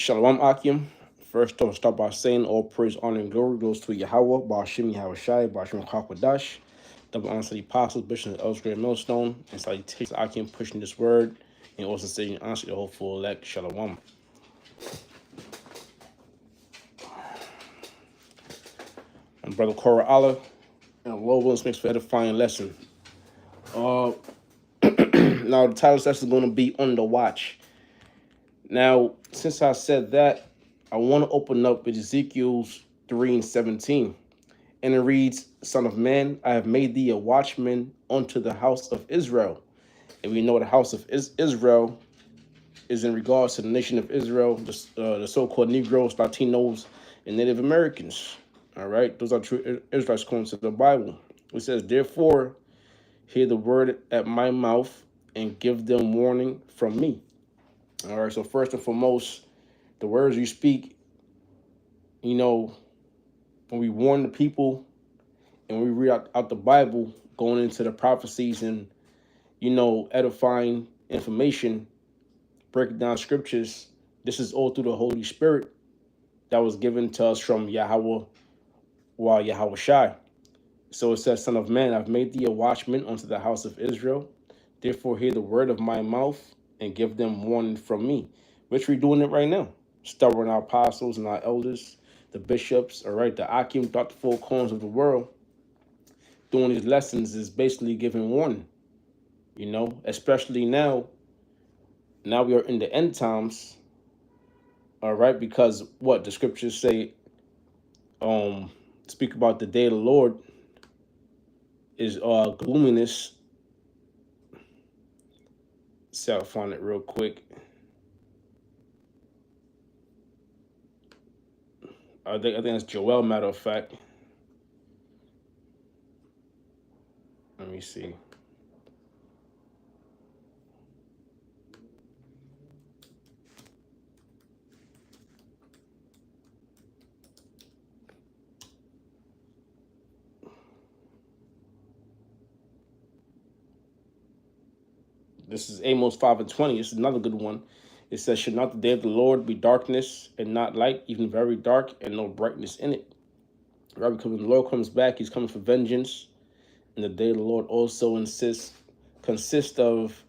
Shalom Akim. First, I'll start by saying all praise, honor, and glory goes to Yahweh, Ba'ashim Yahweh Shai, Ba'ashim Kwadash, double honor to the apostles, bishops, elders, great millstone, and salutations to Akim pushing this word, and also saying honor to the whole full elect. Shalom. I'm Brother Korah Allah, and Lord willing makes for edifying lesson. Now, the title of this lesson is going to be On the Watch. Now, since I said that, I want to open up with Ezekiel's 3:17. And it reads, Son of man, I have made thee a watchman unto the house of Israel. And we know the house of Israel is in regards to the nation of Israel, the so-called Negroes, Latinos, and Native Americans. All right, those are true Israelites according to the Bible. It says, therefore, hear the word at my mouth and give them warning from me. All right, so first and foremost, the words you speak, when we warn the people and we read out the Bible, going into the prophecies and, edifying information, breaking down scriptures, this is all through the Holy Spirit that was given to us from Yahweh, Yahweh Shai. So it says, Son of man, I've made thee a watchman unto the house of Israel. Therefore hear the word of my mouth and give them warning from me, which we're doing it right now. Stubborn our apostles and our elders, the bishops, all right, the Akim throughout the four corners of the world, doing these lessons is basically giving warning, especially now we are in the end times, all right, because what the scriptures say, speak about the day of the Lord is gloominess. So I'll find it real quick. I think it's Joel, matter of fact. Let me see. This is Amos 5:20. This is another good one. It says, should not the day of the Lord be darkness and not light, even very dark, and no brightness in it? Right, because when the Lord comes back, he's coming for vengeance. And the day of the Lord also consists of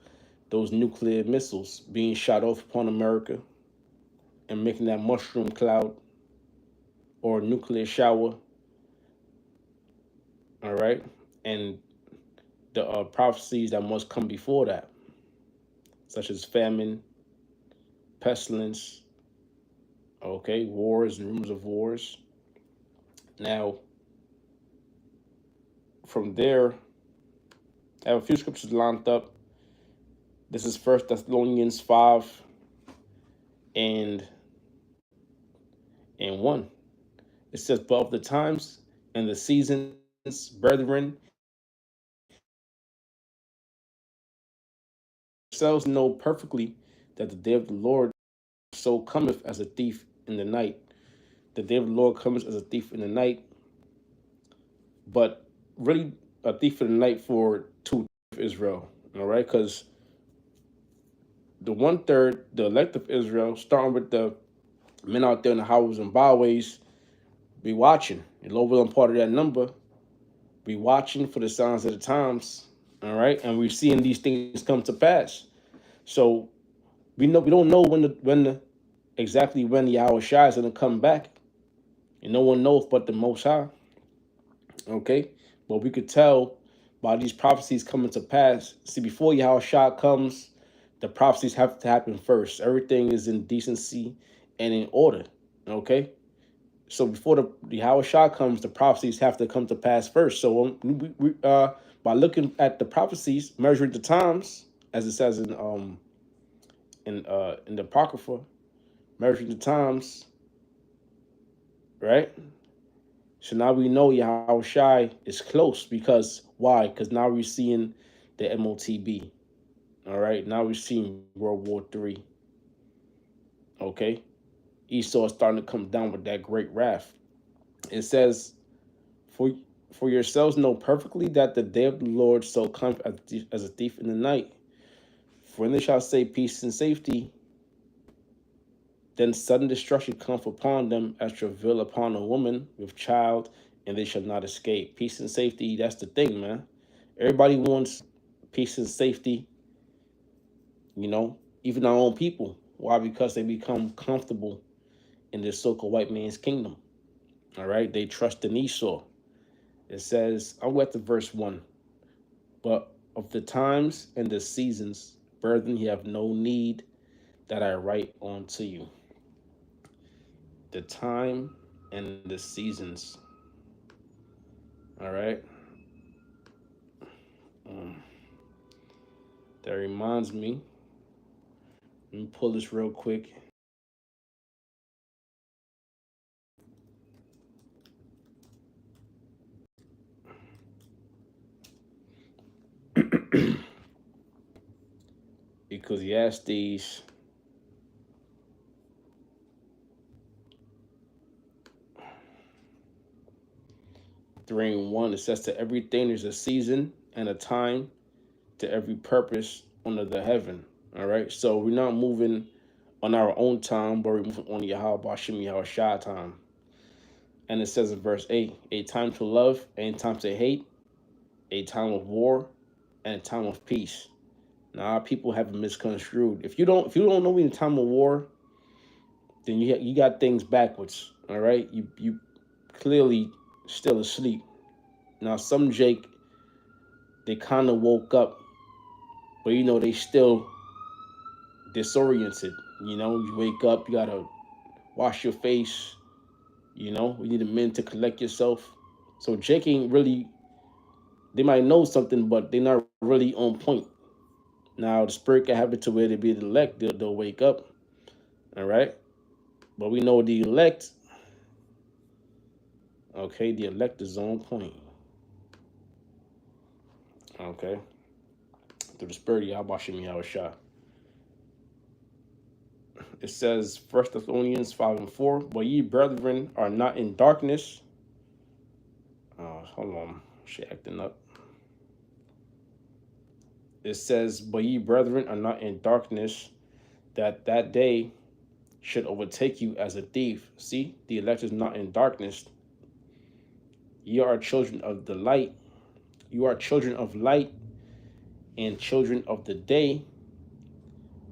those nuclear missiles being shot off upon America and making that mushroom cloud or nuclear shower. All right. And the prophecies that must come before that, such as famine, pestilence, okay, wars and rumors of wars. Now, from there, I have a few scriptures lined up. This is 1 Thessalonians 5 and 1. It says, but of the times and the seasons, brethren, yourselves know perfectly that the day of the Lord so cometh as a thief in the night. The day of the Lord comes as a thief in the night, but really a thief in the night for two of Israel, all right? Because the 1/3, the elect of Israel, starting with the men out there in the highways and byways, be watching. And Lord willing, part of that number, be watching for the signs of the times, all right? And we're seeing these things come to pass. So we don't know when exactly when Yahweh Shai is going to come back. And no one knows but the Most High. Okay? But we could tell by these prophecies coming to pass. See, before Yahweh Shai comes, the prophecies have to happen first. Everything is in decency and in order. Okay? So before the Yahweh Shai comes, the prophecies have to come to pass first. So by looking at the prophecies, measuring the times, as it says in the Apocrypha, measuring the times, right? So now we know Yahweh Shai is close because why? Because now we're seeing the MOTB. All right, now we're seeing World War III. Okay, Esau is starting to come down with that great wrath. It says, for yourselves know perfectly that the day of the Lord shall come as a thief in the night. For when they shall say peace and safety, Then sudden destruction cometh upon them as travail upon a woman with child, and they shall not escape. Peace and safety, that's the thing, man. Everybody wants peace and safety, you know, even our own people. Why? Because they become comfortable in this so-called white man's kingdom. All right, they trust in Esau. It says, I'll go to verse 1. But of the times and the seasons, brethren, you have no need that I write unto you. The time and the seasons. All right. Um, that reminds me. Let me pull this real quick. Ecclesiastes 3:1. It says, to everything there's a season and a time to every purpose under the heaven. All right. So we're not moving on our own time, but we're moving on Yahweh Hashem Yahweh time. And it says in verse 8, a time to love and a time to hate, a time of war and a time of peace. Now people have it misconstrued. If you don't know we in a time of war, then you got things backwards. All right, you clearly still asleep. Now some Jake, they kind of woke up, but they still disoriented. You wake up, you gotta wash your face. We need a minute to collect yourself. So Jake ain't really. They might know something, but they're not really on point. Now the spirit can have it to where they be the elect. They'll wake up. All right, but we know the elect. Okay, the elect is on point. Okay, through the spirit of Yahweh Shem Yahushua. It says, 1 Thessalonians 5:4, but ye brethren are not in darkness. Hold on, she acting up. It says, but ye brethren are not in darkness, that day should overtake you as a thief. See, the elect is not in darkness. Ye are children of the light. You are children of light and children of the day.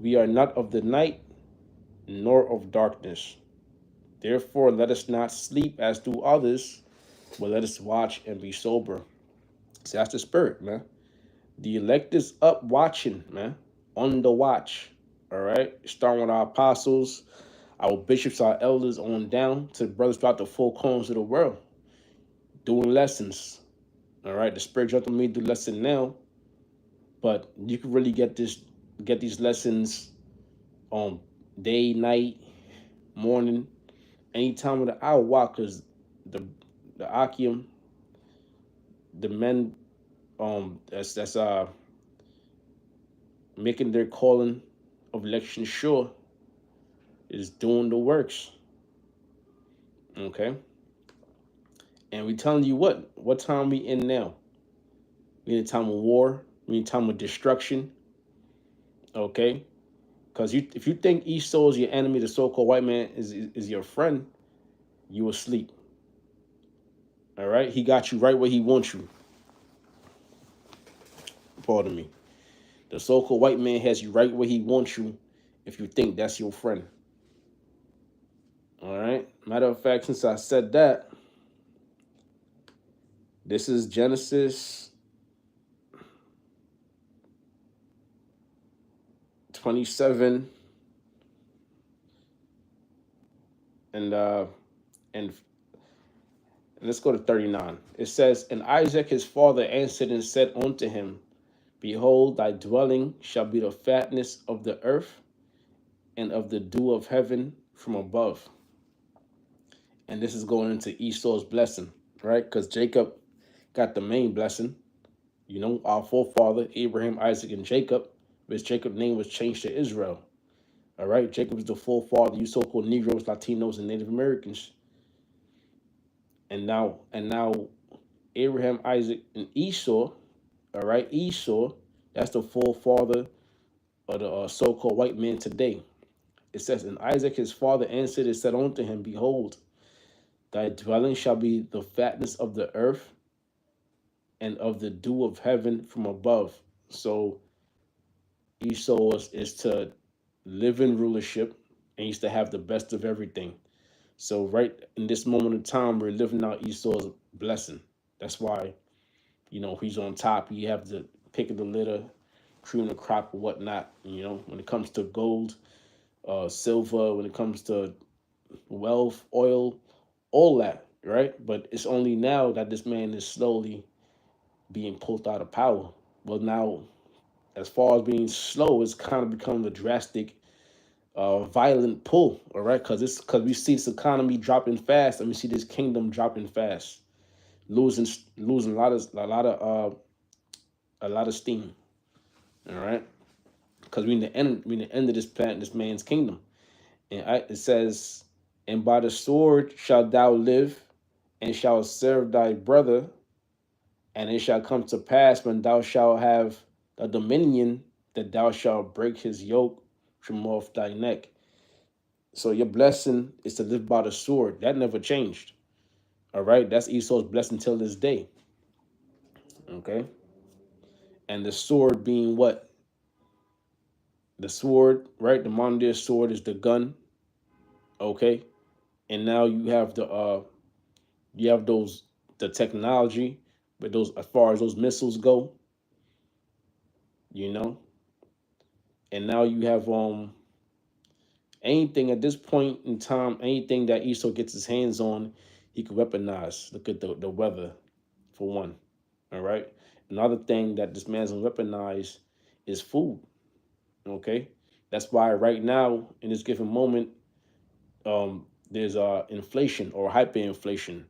We are not of the night, nor of darkness. Therefore, let us not sleep as do others, but let us watch and be sober. See, that's the spirit, man. The elect is up watching, man, on the watch. All right, starting with our apostles, our bishops, our elders, on down to the brothers throughout the four corners of the world, doing lessons. All right, the spirit jumped on me to do lesson now, but you can really get these lessons on day, night, morning, any time of the hour. Why? Because the Akim, the men, that's making their calling of election sure, is doing the works. Okay, and we telling you what time we in now. We in a time of war. We in a time of destruction. Okay, because if you think Esau is your enemy, the so-called white man is your friend, you asleep. All right, he got you right where he wants you. Pardon me. The so-called white man has you right where he wants you if you think that's your friend. All right. Matter of fact, since I said that, this is Genesis 27 and let's go to 39. It says, and Isaac his father answered and said unto him, behold, thy dwelling shall be the fatness of the earth and of the dew of heaven from above. And this is going into Esau's blessing, right? Because Jacob got the main blessing. Our forefather, Abraham, Isaac, and Jacob, which Jacob's name was changed to Israel. All right, Jacob is the forefather, you so-called Negroes, Latinos, and Native Americans. And now Abraham, Isaac, and Esau, all right, Esau, that's the forefather of the so-called white man today. It says, and Isaac his father answered and said unto him, Behold, thy dwelling shall be the fatness of the earth and of the dew of heaven from above. So Esau is to live in rulership, and he's to have the best of everything. So right in this moment of time, we're living out Esau's blessing. That's why, he's on top. You have the pick of the litter, cream of the crop, or whatnot. When it comes to gold, silver, when it comes to wealth, oil, all that, right? But it's only now that this man is slowly being pulled out of power. Well, now, as far as being slow, it's kind of become a drastic, violent pull. All right, because we see this economy dropping fast, and we see this kingdom dropping fast, losing a lot of steam. All right, because we in the end of this man's kingdom, and it says, and by the sword shalt thou live, and shalt serve thy brother, and it shall come to pass when thou shalt have the dominion that thou shalt break his yoke from off thy neck. So your blessing is to live by the sword. That never changed. All right. That's Esau's blessing till this day. Okay. And the sword being what? The sword, right? The modern day sword is the gun. Okay. And now you have the technology, but those, as far as those missiles go, you know, and now you have anything at this point in time, anything that Esau gets his hands on, he could weaponize. Look at the weather, for one. All right. Another thing that this man's gonna weaponize is food. Okay. That's why right now, in this given moment, there's inflation or hyperinflation.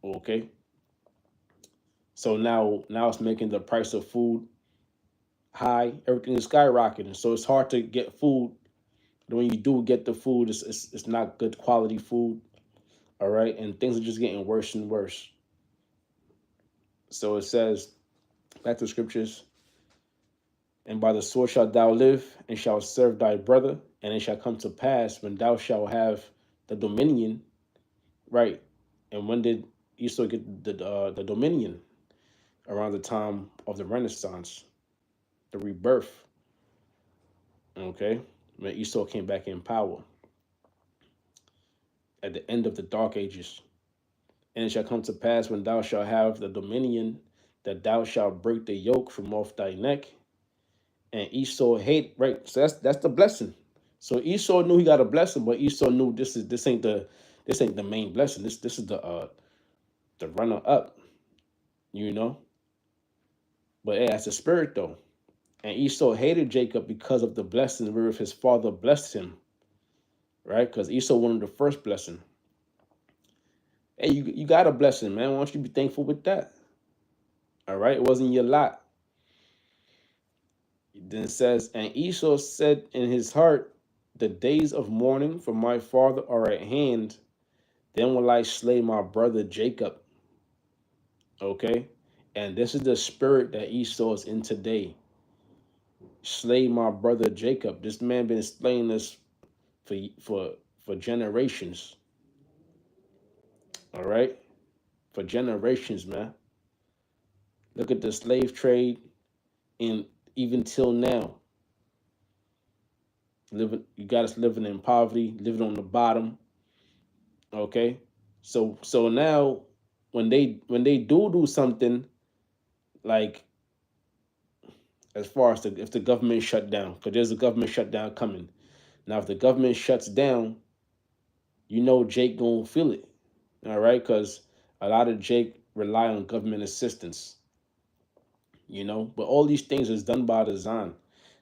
Okay. So now it's making the price of food high. Everything is skyrocketing. So it's hard to get food. When you do get the food, it's not good quality food. All right. And things are just getting worse and worse. So it says, back to the scriptures, and by the sword shalt thou live, and shalt serve thy brother, and it shall come to pass when thou shalt have the dominion, right? And when did Esau get the dominion? Around the time of the Renaissance, the rebirth. Okay, when Esau came back in power at the end of the Dark Ages. And it shall come to pass when thou shalt have the dominion that thou shalt break the yoke from off thy neck. And Esau hate, right? So that's the blessing. So Esau knew he got a blessing, but Esau knew this ain't the main blessing. This is the runner up, you know. But hey, that's the spirit though. And Esau hated Jacob because of the blessing wherewith his father blessed him, right? Because Esau wanted the first blessing. Hey, you got a blessing, man. Why don't you be thankful with that? All right, it wasn't your lot. Then it says, and Esau said in his heart, the days of mourning for my father are at hand. Then will I slay my brother Jacob. Okay? And this is the spirit that Esau is in today. Slay my brother Jacob. This man been slaying us for generations. All right? For generations, man. Look at the slave trade, and even till now. You got us living in poverty, living on the bottom. Okay? So now when they do something, like, as far as if the government shut down, because there's a government shutdown coming. Now, if the government shuts down, Jake gonna feel it, all right? Because a lot of Jake rely on government assistance, But all these things is done by design.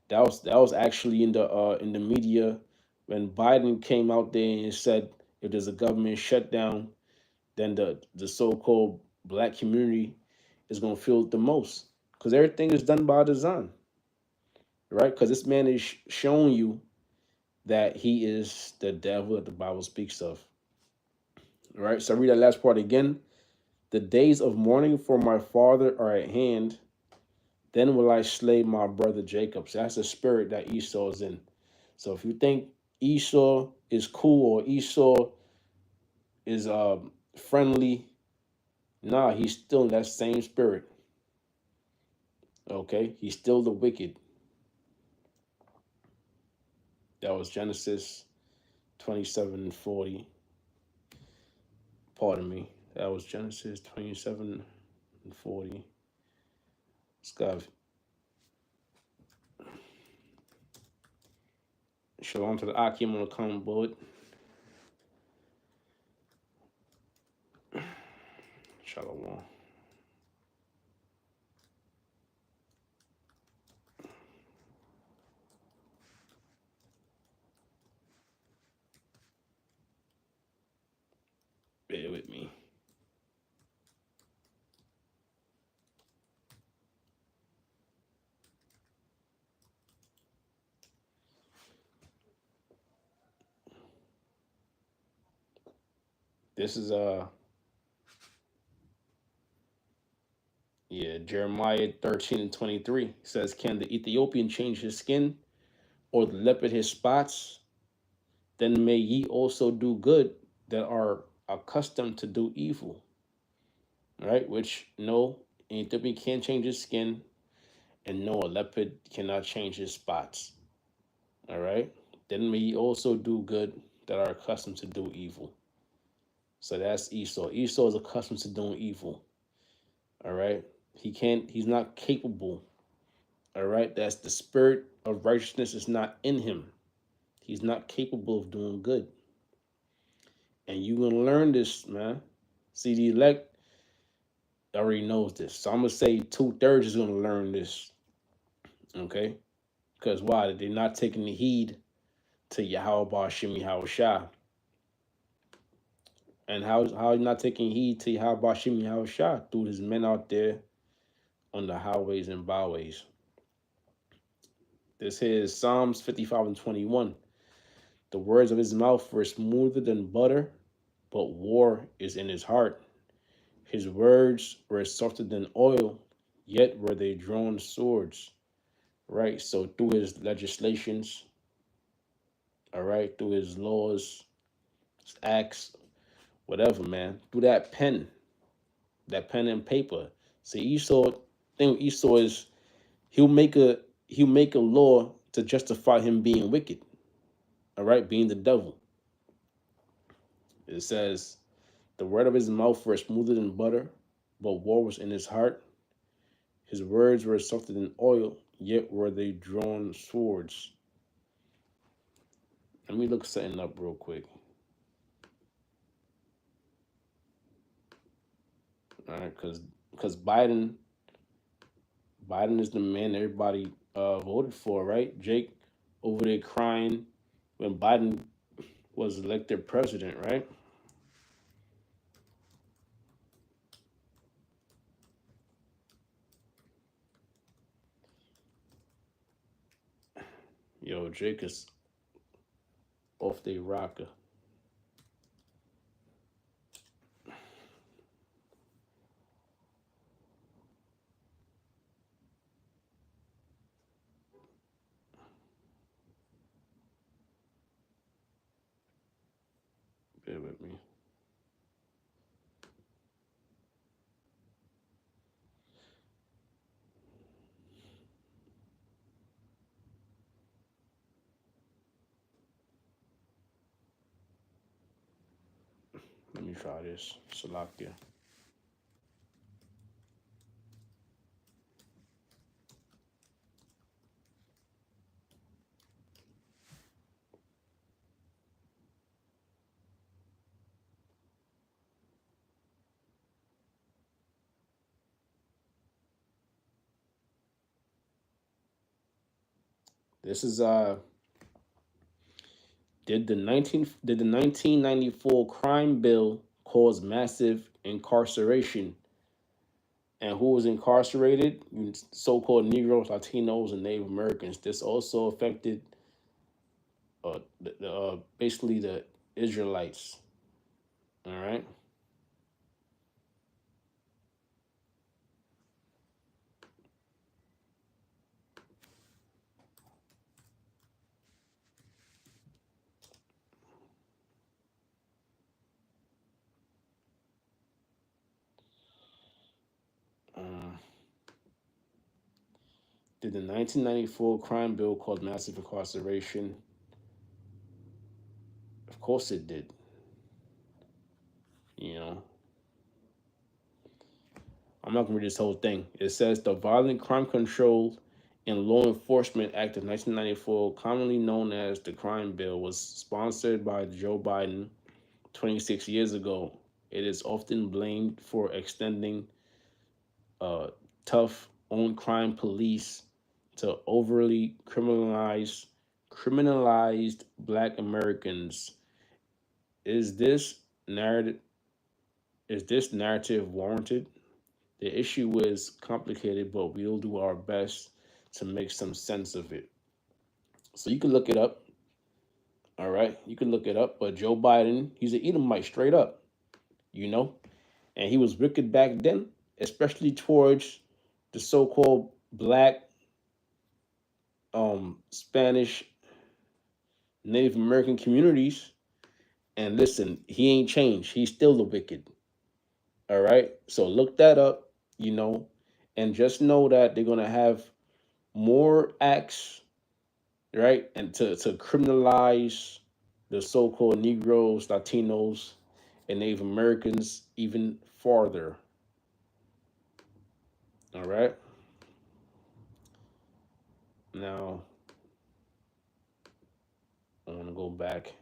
That was actually in the media when Biden came out there and said if there's a government shutdown, then the so-called black community is gonna feel it the most, because everything is done by design, right? Because this man is showing you that he is the devil that the Bible speaks of. All right, so I read that last part again. The days of mourning for my father are at hand. Then will I slay my brother Jacob. So that's the spirit that Esau is in. So if you think Esau is cool or Esau is friendly. Nah, he's still in that same spirit. Okay, he's still the wicked. That was Genesis 27:40. Pardon me. That was Genesis 27:40. Scott, shalom to the Akim on the comment board. Shalom. Bear with me. This is Jeremiah 13:23 says, "Can the Ethiopian change his skin, or the leopard his spots? Then may ye also do good that are accustomed to do evil." Right? Which no, an Ethiopian can't change his skin, and no, a leopard cannot change his spots. All right. Then may ye also do good that are accustomed to do evil. So that's Esau. Esau is accustomed to doing evil. All right. He's not capable. All right. That's the spirit of righteousness is not in him. He's not capable of doing good. And you're going to learn this, man. See, the elect already knows this. So I'm going to say 2/3 is going to learn this. Okay. Because why? They're not taking the heed to Yahweh Bashim Yahweh Shah. And how not taking heed to Yahweh Bashim Yahweh Shah through his men out there on the highways and byways. This here is Psalms 55:21. The words of his mouth were smoother than butter, but war is in his heart. His words were softer than oil, yet were they drawn swords. Right? So through his legislations, all right, through his laws, his acts, whatever, man, through that pen and paper. See, Esau, thing with Esau is he'll make a law to justify him being wicked. All right, being the devil. It says, the word of his mouth were smoother than butter, but war was in his heart. His words were softer than oil, yet were they drawn swords. Let me look something up real quick. All right, because Biden is the man everybody voted for, right? Jake over there crying when Biden was elected president, right? Yo, Jake is off the rocker. Bear with me. Let me try this. Salakia. This is did the 1994 crime bill cause massive incarceration? And who was incarcerated? So-called Negroes, Latinos, and Native Americans. This also affected basically the Israelites. All right. Did the 1994 crime bill cause massive incarceration? Of course it did. You know, I'm not gonna read this whole thing. It says the Violent Crime Control and Law Enforcement Act of 1994, commonly known as the Crime Bill, was sponsored by Joe Biden 26 years ago. It is often blamed for extending uh, tough on crime police to overly criminalized Black Americans. Is this narrative is this narrative warranted? The issue is complicated, but we'll do our best to make some sense of it. So you can look it up. All right, you can look it up. But Joe Biden, he's an Edomite straight up, you know, and he was wicked back then, especially towards the so-called Black, Spanish, Native American communities. And listen, he ain't changed. He's still the wicked. All right. So look that up, you know, and just know that they're gonna have more acts, right? And to criminalize the so-called Negroes, Latinos, and Native Americans even farther. All right. Now I want to go back.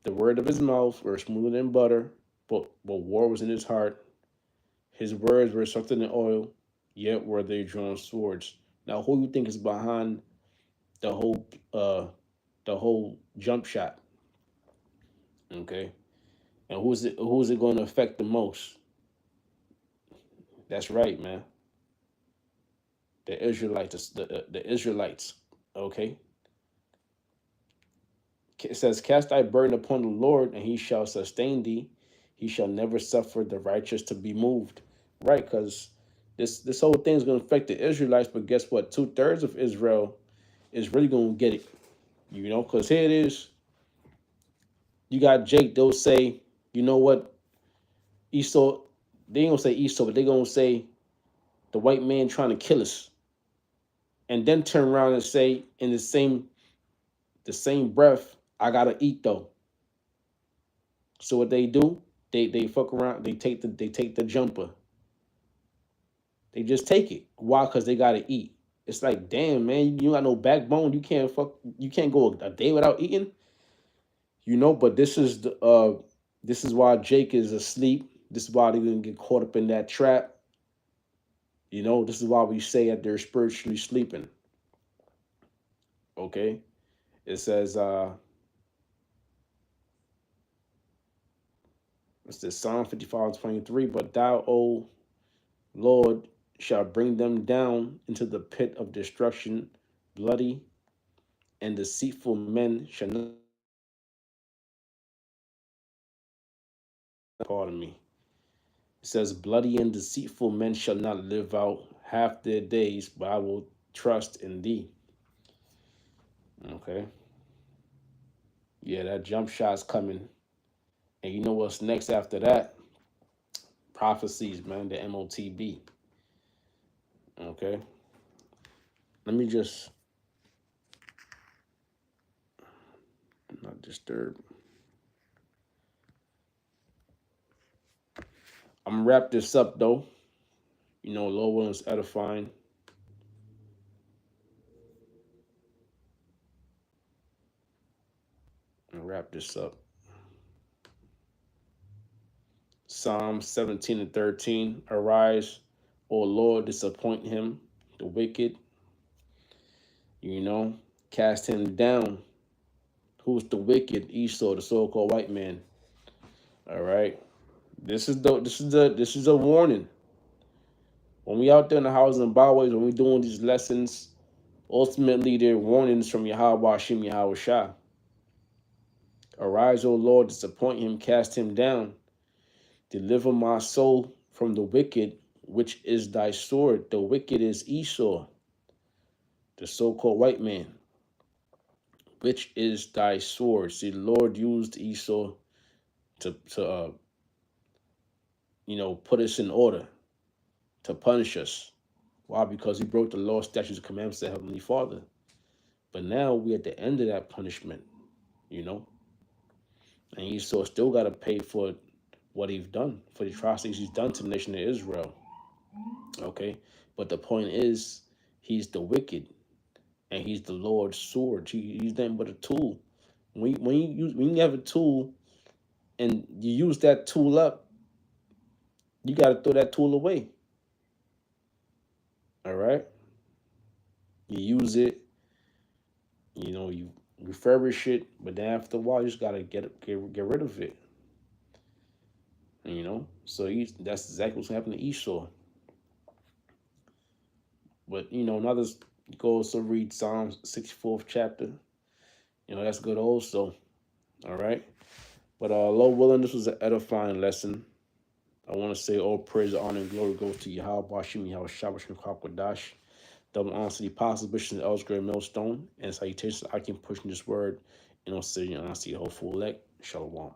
The word of his mouth were smoother than butter, but war was in his heart. His words were soaked in oil, yet were they drawn swords. Now, who you think is behind the whole the whole jump shot? Okay, and who's it going to affect the most? That's right, man. The Israelites, the Israelites. Okay, it says, "Cast thy burden upon the Lord, and He shall sustain thee. He shall never suffer the righteous to be moved." Right, because this whole thing is going to affect the Israelites, but guess what? 2/3 of Israel is really going to get it. You know, because here it is. You got Jake. They'll say, you know what, Esau. They ain't gonna say Esau, but they gonna say the white man trying to kill us, and then turn around and say in the same breath, I gotta eat though. So what they do? They fuck around. They take the jumper. They just take it. Why? Because they gotta eat. It's like, damn, man, you got no backbone. You can't fuck. You can't go a day without eating. You know. But this is why Jake is asleep. This is why they're gonna get caught up in that trap. You know. This is why we say that they're spiritually sleeping. Okay. It says, it's the Psalm 55:23. But thou, O Lord, shall bring them down into the pit of destruction, bloody and deceitful men shall not. Pardon me. It says, bloody and deceitful men shall not live out half their days, but I will trust in thee. Okay. Yeah, that jump shot's coming. And you know what's next after that? Prophecies, man, the MOTB. Okay. Let me just not disturb. I'm gonna wrap this up though. You know, Lord willing is edifying. I'm gonna wrap this up. Psalm 17:13. Arise, O Lord, disappoint him, the wicked. You know, cast him down. Who's the wicked? Esau, the so-called white man. All right. This is a warning. When we out there in the houses and byways, when we doing these lessons, ultimately they're warnings from Yahweh Hashem Yahweh Shah. Arise, O Lord, disappoint him, cast him down. Deliver my soul from the wicked, which is thy sword. The wicked is Esau, the so-called white man, which is thy sword. See, the Lord used Esau to put us in order, to punish us. Why? Because he broke the law, statutes, and commandments of the Heavenly Father. But now we at the end of that punishment, you know, and Esau still got to pay for what he's done, for the atrocities he's done to the nation of Israel. Okay, but the point is, he's the wicked, and he's the Lord's sword. He's nothing but a tool. When you have a tool and you use that tool up, you got to throw that tool away. All right, you use it, you know, you refurbish it, but then after a while, you just gotta get rid of it. You know, so that's exactly what's happening to Esau. But you know, another goes to read Psalms 64th chapter. You know, that's good also. All right. But Lord willing, this was an edifying lesson. I want to say all praise, honor, and glory goes to Yahweh, Bashim, Yahweh, Shabbat, Kwadash. Double honor to the apostles, bishops, and elders, great millstone. And salutations, I can push this word, and I'll say, and I see the whole full elect. Shalom.